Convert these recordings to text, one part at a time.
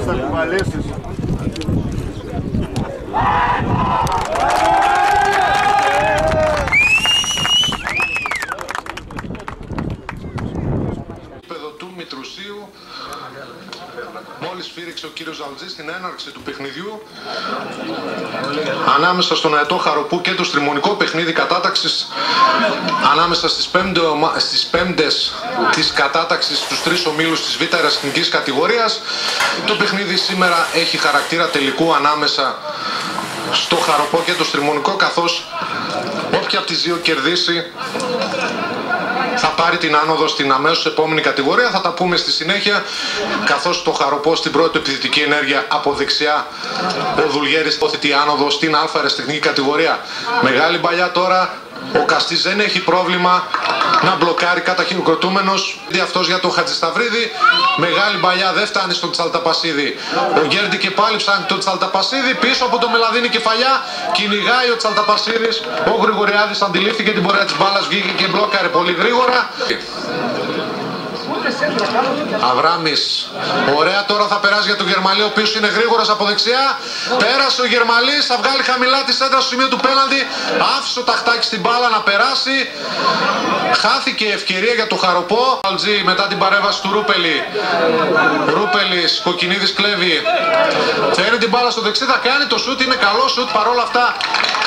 θα κουβαλήσεις. Του Μητρουσίου, μόλις σφύριξε ο κύριος Ζαλτζής στην έναρξη του παιχνιδιού ανάμεσα στον αετό Χαροπού και το στριμονικό παιχνίδι κατάταξης ανάμεσα στις πέμπτες της κατάταξης στους τρεις ομίλους της Β' Ερασιτεχνικής κατηγορίας. Το παιχνίδι σήμερα έχει χαρακτήρα τελικού ανάμεσα στο Χαροπό και το στριμονικό, καθώς όποια από τις δύο κερδίσει θα πάρει την άνοδο στην αμέσως επόμενη κατηγορία. Θα τα πούμε στη συνέχεια, καθώς το Χαροπό στην πρώτη επιθετική ενέργεια από δεξιά, ο Δουλγέρης υπόθετη άνοδο στην Α' Ερασιτεχνική κατηγορία. Μεγάλη μπαλιά τώρα, ο Καστής δεν έχει πρόβλημα να μπλοκάρει καταχειροκροτούμενος. Αυτός για τον Χατζησταυρίδη, μεγάλη μπαλιά, δεν φτάνει στον Τσαλταπασίδη. Ο Γκέρντι και πάλι ψάχνει τον Τσαλταπασίδη, πίσω από το Μελαδίνη κεφαλιά, κυνηγάει ο Τσαλταπασίδης. Ο Γρηγοριάδης αντιλήφθηκε την πορεία της μπάλας, βγήκε και μπλόκαρε πολύ γρήγορα. Αβράμης, ωραία, τώρα θα περάσει για τον Γερμαλή, ο οποίος είναι γρήγορος από δεξιά. Πέρασε ο Γερμαλής, θα βγάλει χαμηλά τη σέντρα στο σημείο του πέναλτι. Άφησε ο Ταχτάκης την μπάλα να περάσει. Χάθηκε η ευκαιρία για το Χαροπό. Αλτζή μετά την παρέμβαση του Ρούπελη. Ρούπελης, Κοκκινίδης κλέβει. Φέρνει την μπάλα στο δεξί, θα κάνει το σούτ, είναι καλό σούτ παρόλα αυτά.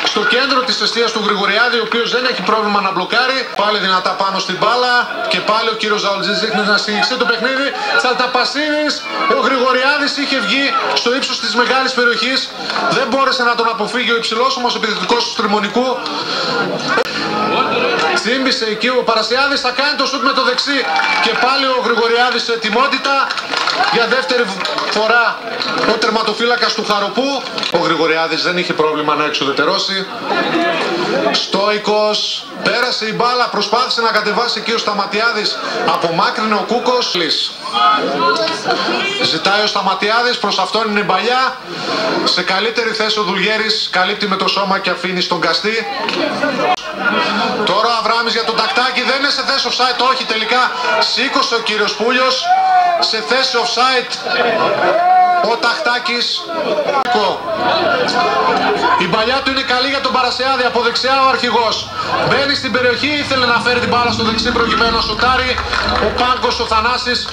Στο κέντρο της εστίας του Γρηγοριάδη, ο οποίος δεν έχει πρόβλημα να μπλοκάρει. Πάλι δυνατά πάνω στην μπάλα και πάλι ο κύριος Ζαλτζής δείχνει να συνεχίσει το παιχνίδι. Τσαλταπασίδης, ο Γρηγοριάδης είχε βγει στο ύψος της μεγάλης περιοχής. Δεν μπόρεσε να τον αποφύγει ο υψηλός όμως επιθετικός του Στριμονικού. Τσίμπησε εκεί ο Παρασιάδης, θα κάνει το σούτ με το δεξί και πάλι ο Γρηγοριάδης σε ετοιμότητα για δεύτερη φορά. Ο τερματοφύλακας του Χαροπού, ο Γρηγοριάδης δεν είχε πρόβλημα να εξουδετερώσει. Στόικος, πέρασε η μπάλα, προσπάθησε να κατεβάσει εκεί ο Σταματιάδης, απομάκρυνε ο Κούκος. Ζητάει ο Σταματιάδης, προς αυτόν είναι η μπαλιά. Σε καλύτερη θέση ο Δουλγέρης, καλύπτει με το σώμα και αφήνει στον Καστή. Τώρα ο Αβράμης για τον Τακτάκη, δεν είναι σε θέση offside, όχι τελικά σήκωσε ο κύριος Πούλιος σε θέση offside ο Τακτάκης. Η μπαλιά του είναι καλή για τον Παρασιάδη, από δεξιά ο αρχηγός μπαίνει στην περιοχή, ήθελε να φέρει την μπάλα στο δεξί προκειμένου να σουτάρει. Ο Πάγκος ο Θανάσης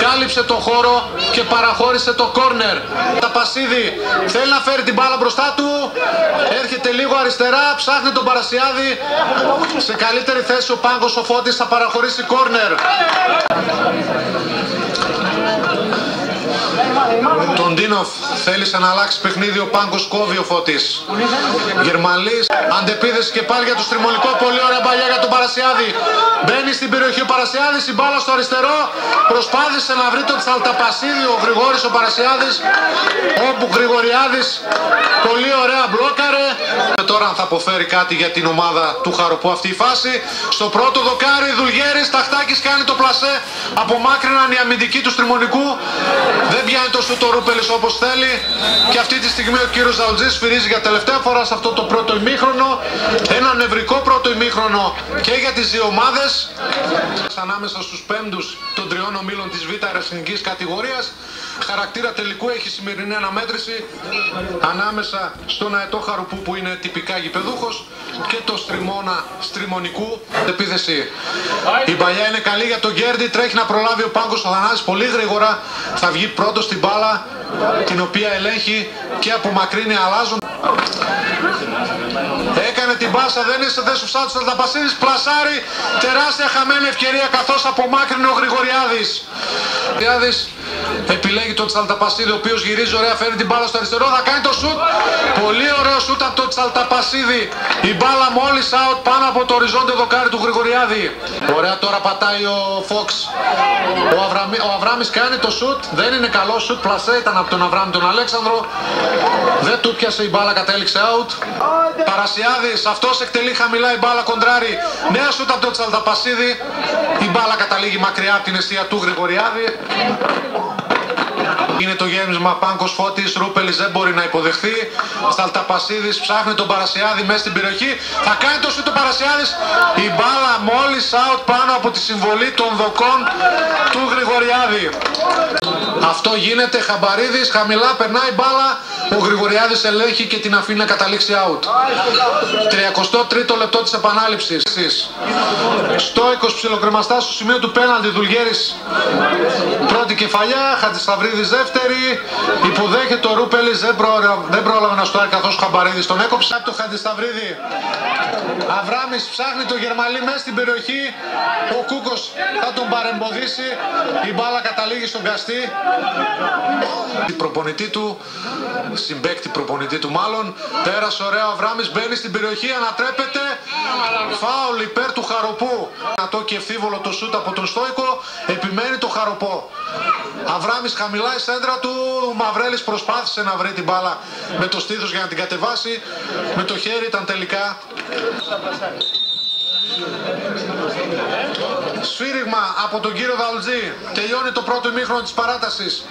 κάλυψε το χώρο και παραχώρησε το κόρνερ. Ταπασίδη θέλει να φέρει την μπάλα μπροστά του, έρχεται λίγο αριστερά, ψάχνει τον Παρασιάδη. Σε καλύτερη θέση ο Πάγκος ο Φώτης, θα παραχωρήσει κόρνερ. Τον Ντίνοφ θέλησε να αλλάξει παιχνίδι, ο Πάγκος κόβει ο Φώτης. Γερμαλής, αντεπίδεση και πάλι για το Στριμονικό, πολύ ωραία μπαλιά για τον Παρασιάδη. Μπαίνει στην περιοχή ο Παρασιάδης, η μπάλα στο αριστερό, προσπάθησε να βρει τον Τσαλταπασίδη ο Γρηγόρης ο Παρασιάδης, όπου Γρηγοριάδης πολύ ωραία μπλόκαρε. Τώρα αν θα αποφέρει κάτι για την ομάδα του Χαροπού αυτή η φάση. Στο πρώτο δοκάρι Δουλγέρης, Ταχτάκης κάνει το πλασέ, απομάκρυναν οι αμυντικοί του Στριμονικού. Δεν πιάνει το σούτ ο Ρούπελης όπως θέλει και αυτή τη στιγμή ο κύριος Ζαλτζής σφυρίζει για τελευταία φορά σε αυτό το πρώτο ημίχρονο. Ένα νευρικό πρώτο ημίχρονο και για τις δύο ομάδες. Ανάμεσα στους πέμπτους των τριών ομίλων της Β' Ερασιτεχνικής κατηγορίας. Χαρακτήρα τελικού έχει σημερινή αναμέτρηση ανάμεσα στον αετό Χαροπού που είναι τυπικά γηπεδούχος και το Στριμώνα Στριμονικού. Επίθεση. Η μπαλιά είναι καλή για τον Γκέρντι, τρέχει να προλάβει ο Πάγκος ο Θανάσης πολύ γρήγορα. Θα βγει πρώτος στην μπάλα, την οποία ελέγχει και απομακρύνει, αλλάζουν. Έκανε την πάσα, δεν είναι σε θέση ο Σάτσος Τσαλταπασίδης, πλασάρει, τεράστια χαμένη ευκαιρία καθώς απομάκρυνε ο Γρηγοριάδης. Επιλέγει τον Τσαλταπασίδη, ο οποίος γυρίζει ωραία, φέρνει την μπάλα στο αριστερό, θα κάνει το σουτ. Πολύ ωραίο σουτ από τον Τσαλταπασίδη. Η μπάλα μόλις out πάνω από το οριζόντιο δοκάρι του Γρηγοριάδη. Ωραία, τώρα πατάει ο Φόξ. Ο Αβράμης κάνει το σουτ, δεν είναι καλό σουτ, πλασέ ήταν από τον Αβράμη τον Αλέξανδρο. Δεν του πιάσε η μπάλα, κατέληξε out. Παρασιάδης, αυτός εκτελεί χαμηλά, η μπάλα κοντράρει. Νέα σουτ από τον Τσαλταπασίδη. Η μπάλα καταλήγει μακριά από την αιστεία του Γρηγοριάδη. Είναι το γέμισμα Πάγκος Φώτης, Ρούπελης δεν μπορεί να υποδεχθεί. Τσαλταπασίδης ψάχνει τον Παρασιάδη μέσα στην περιοχή. Θα κάνει το σούτ ο Παρασιάδης. Η μπάλα μόλις out πάνω από τη συμβολή των δοκών του Γρηγοριάδη. Αυτό γίνεται, Χαμπαρίδης, χαμηλά, περνάει μπάλα, ο Γρηγοριάδης ελέγχει και την αφήνει να καταλήξει out. 33ο λεπτό της επανάληψης. Στόικος ψιλοκρεμαστά στο σημείο του πέναλτι, Δουλγέρης πρώτη κεφαλιά, Χατζησταυρίδης δεύτερη, υποδέχεται ο Ρούπελης, δεν πρόλαβε να στοάρει καθώς ο Χαμπαρίδης τον έκοψε. Από το Χατζησταυρίδη, Αβράμης ψάχνει το Γερμαλί μέσα στην περιοχή, ο Κούκος θα τον παρεμποδίσει, η μπάλα καταλήγει στον Καστή. Προπονητή του, συμπαίκτη προπονητή του μάλλον, πέρασε ωραίο, Αβράμης μπαίνει στην περιοχή, ανατρέπεται, φάουλ υπέρ του Χαροπού. Δυνατό και ευθύβολο το σούτ από τον Στόικο, επιμένει το Χαροπό. Αβράμης χαμηλά, η σέντρα του, ο Μαυρέλης προσπάθησε να βρει την μπάλα με το στήθος για να την κατεβάσει, με το χέρι ήταν τελικά. Σφύριγμα από τον κύριο Δαουλτζή, τελειώνει το πρώτο ημίχρονο της παράτασης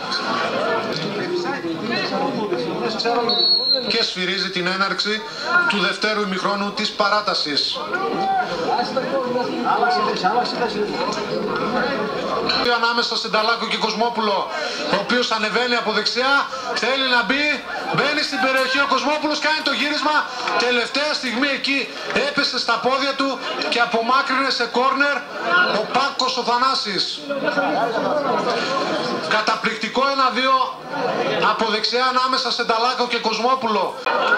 και σφυρίζει την έναρξη του δευτέρου ημιχρόνου της παράτασης. Ανάμεσα σε Νταλάκο και Κοσμόπουλο, ο οποίος ανεβαίνει από δεξιά, θέλει να μπει, μπαίνει στην περιοχή, ο Κοσμόπουλος κάνει το γύρισμα, τελευταία στιγμή εκεί έπεσε στα πόδια του και απομάκρυνε σε κόρνερ ο Πάκος ο Θανάσης. Καταπληκτικό 1-2 από δεξιά ανάμεσα σε Νταλάκο και Κοσμόπουλο.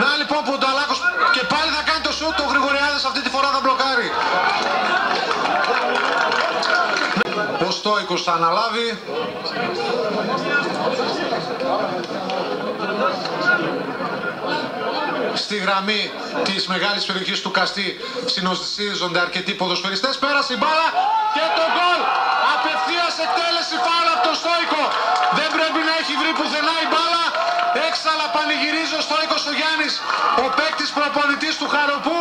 Να λοιπόν που ο Νταλάκος και πάλι θα κάνει το σούτ, ο Γρηγοριάδης αυτή τη φορά θα μπλοκάρει. Ο Στόικος θα αναλάβει. Στη γραμμή της μεγάλης περιοχής του Καστή συνοστίζονται αρκετοί ποδοσφαιριστές. Πέρασε η μπάλα και το γκολ. Απευθείας εκτέλεση, φάουλ από τον Στόικο. Δεν πρέπει να έχει βρει πουθενά η μπάλα. Έξαλα πανηγυρίζει ο Στόικος ο Γιάννης, ο παίκτης προπονητής του Χαροπού.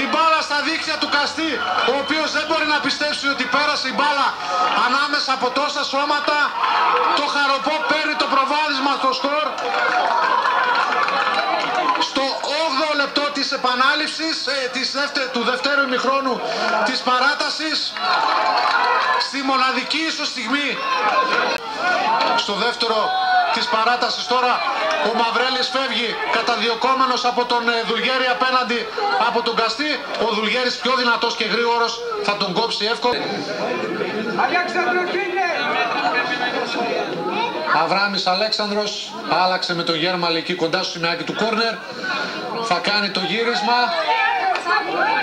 Η μπάλα στα δίχτυα του Καστή, ο οποίος δεν μπορεί να πιστέψει ότι πέρασε η μπάλα ανάμεσα από τόσα σώματα. Το Χαροπό παίρνει το προβάδισμα στο σκορ. Στο 8ο λεπτό της επανάληψης του δευτέρου ημιχρόνου της παράτασης, στη μοναδική ίσως στιγμή στο δεύτερο της παράτασης τώρα, ο Μαυρέλης φεύγει καταδιωκόμενος από τον Δουλγέρη απέναντι από τον Καστή. Ο Δουλγέρης πιο δυνατός και γρήγορος θα τον κόψει εύκολα. Αβράμης Αλέξανδρος άλλαξε με τον Γέρμαλη εκεί κοντά στο σημαίακι του κόρνερ. Θα κάνει το γύρισμα.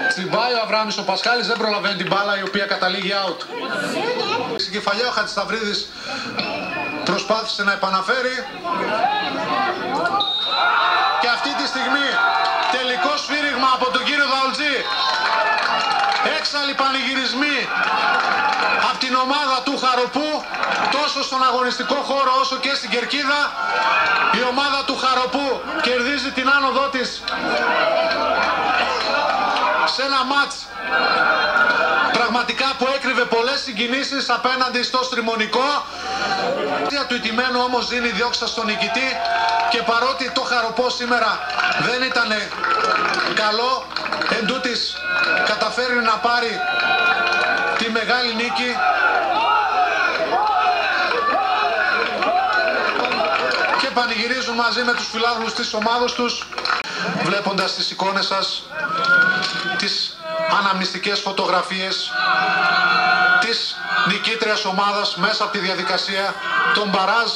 Τσιμπάει ο Αβράμης, ο Πασχάλης δεν προλαβαίνει την μπάλα η οποία καταλήγει out. Στην κεφαλιά ο Χατζησταυρίδης προσπάθησε να επαναφέρει. Και αυτή τη στιγμή τελικό σφύριγμα από τον κύριο Δαουλτζή. Έξαλλοι πανηγυρισμοί από την ομάδα του Χαροπού, τόσο στον αγωνιστικό χώρο όσο και στην κερκίδα. Η ομάδα του Χαροπού κερδίζει την άνοδό της σε ένα μάτς πραγματικά που έκρυβε πολλές συγκινήσεις απέναντι στο Στριμονικό. Του ηττημένου όμως δίνει διώξα στον νικητή και παρότι το Χαροπό σήμερα δεν ήταν καλό, εντούτοις καταφέρει να πάρει τη μεγάλη νίκη. Και πανηγυρίζουν μαζί με τους φιλάθλους της ομάδος τους, βλέποντας τις εικόνες σας τις αναμνηστικές φωτογραφίες της νικήτριας ομάδας μέσα από τη διαδικασία των μπαράζ.